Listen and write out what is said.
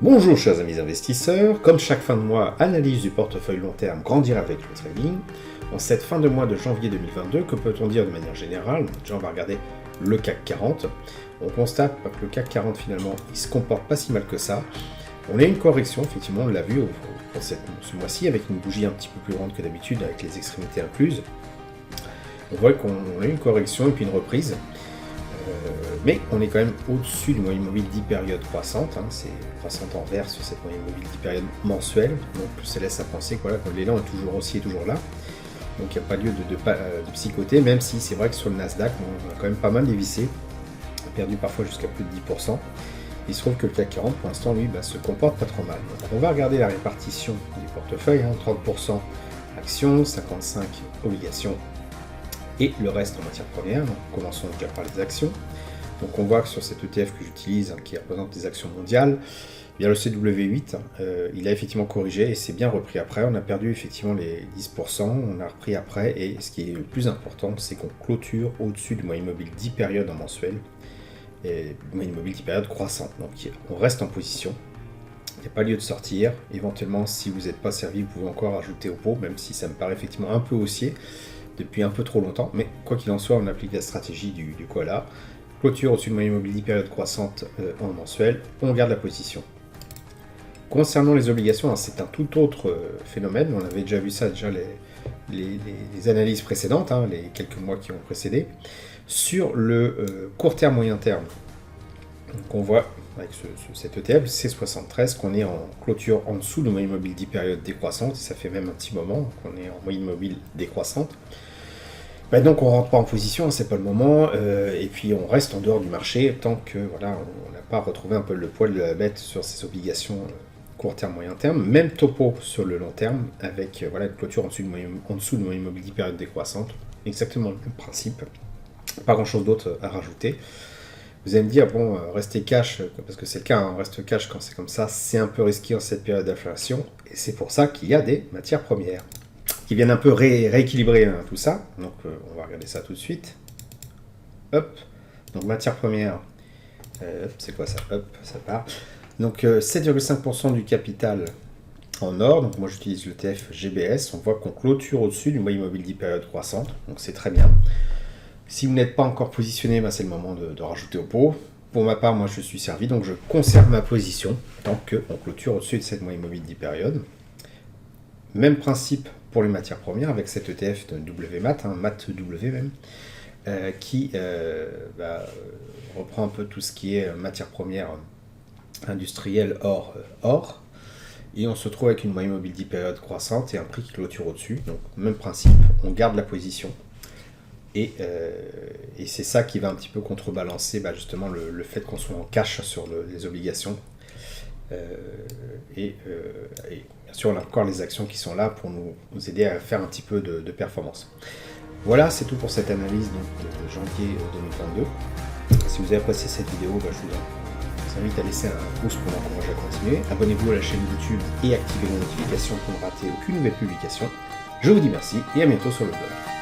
Bonjour chers amis investisseurs, comme chaque fin de mois, analyse du portefeuille long terme, grandir avec le trading. En cette fin de mois de janvier 2022, que peut-on dire de manière générale? Déjà on va regarder le CAC 40. On constate que le CAC 40 finalement, il se comporte pas si mal que ça. On a une correction, effectivement on l'a vu ce mois-ci avec une bougie un petit peu plus grande que d'habitude avec les extrémités incluses. On voit qu'on a une correction et puis une reprise. Mais on est quand même au-dessus du moyen mobile 10 périodes croissantes, c'est croissante en vert sur cette moyenne mobile 10 périodes mensuelle, donc ça laisse à penser que l'élan est toujours haussier, toujours là, donc il n'y a pas lieu de psychoter, même si c'est vrai que sur le Nasdaq, on a quand même pas mal dévissé, perdu parfois jusqu'à plus de 10%. Il se trouve que le CAC 40 pour l'instant lui se comporte pas trop mal. Donc on va regarder la répartition du portefeuille, 30% actions, 55% obligations, et le reste en matière première. Donc commençons déjà par les actions. Donc on voit que sur cet ETF que j'utilise, qui représente les actions mondiales, bien le CW8, il a effectivement corrigé et c'est bien repris après. On a perdu effectivement les 10%, on a repris après, et ce qui est le plus important, c'est qu'on clôture au-dessus du moyen mobile 10 périodes en mensuel, et le moyen mobile 10 périodes croissant. Donc on reste en position. Il n'y a pas lieu de sortir. Éventuellement, si vous n'êtes pas servi, vous pouvez encore ajouter au pot, même si ça me paraît effectivement un peu haussier depuis un peu trop longtemps, mais quoi qu'il en soit, on applique la stratégie du koala. Clôture au-dessus de moyen mobile 10 périodes croissantes en mensuel, on garde la position. Concernant les obligations, c'est un tout autre phénomène, on avait déjà vu ça, les analyses précédentes, les quelques mois qui ont précédé. Sur le court terme, moyen terme, donc on voit avec cet ETF C73 qu'on est en clôture en dessous de moyenne mobile 10 périodes décroissantes, ça fait même un petit moment qu'on est en moyenne mobile décroissante. Donc on rentre pas en position, c'est pas le moment, et puis on reste en dehors du marché tant que on n'a pas retrouvé un peu le poil de la bête sur ces obligations court terme, moyen terme, même topo sur le long terme avec une clôture en dessous de moyenne mobile 10 périodes décroissante, exactement le même principe, pas grand chose d'autre à rajouter. Vous allez me dire, bon, rester cash, parce que c'est le cas, on reste cash quand c'est comme ça, c'est un peu risqué en cette période d'inflation, et c'est pour ça qu'il y a des matières premières qui viennent un peu rééquilibrer tout ça. Donc on va regarder ça tout de suite. Hop, donc matières premières, c'est quoi ça? Hop, ça part. Donc 7,5% du capital en or, donc moi j'utilise l'ETF GBS, on voit qu'on clôture au-dessus du moyen mobile 10 périodes croissantes, donc c'est très bien. Si vous n'êtes pas encore positionné, c'est le moment de rajouter au pot. Pour ma part, moi je suis servi, donc je conserve ma position tant qu'on clôture au-dessus de cette moyenne mobile 10 périodes. Même principe pour les matières premières avec cet ETF de WMAT, MATW même, qui reprend un peu tout ce qui est matières premières industrielles or, et on se trouve avec une moyenne mobile 10 périodes croissante et un prix qui clôture au-dessus. Donc même principe, on garde la position. Et c'est ça qui va un petit peu contrebalancer justement le fait qu'on soit en cash sur les obligations. Et bien sûr, on a encore les actions qui sont là pour nous aider à faire un petit peu de performance. Voilà, c'est tout pour cette analyse de janvier 2022. Si vous avez apprécié cette vidéo, je vous invite à laisser un pouce pour m'encourager à continuer. Abonnez-vous à la chaîne YouTube et activez les notifications pour ne rater aucune nouvelle publication. Je vous dis merci et à bientôt sur le blog.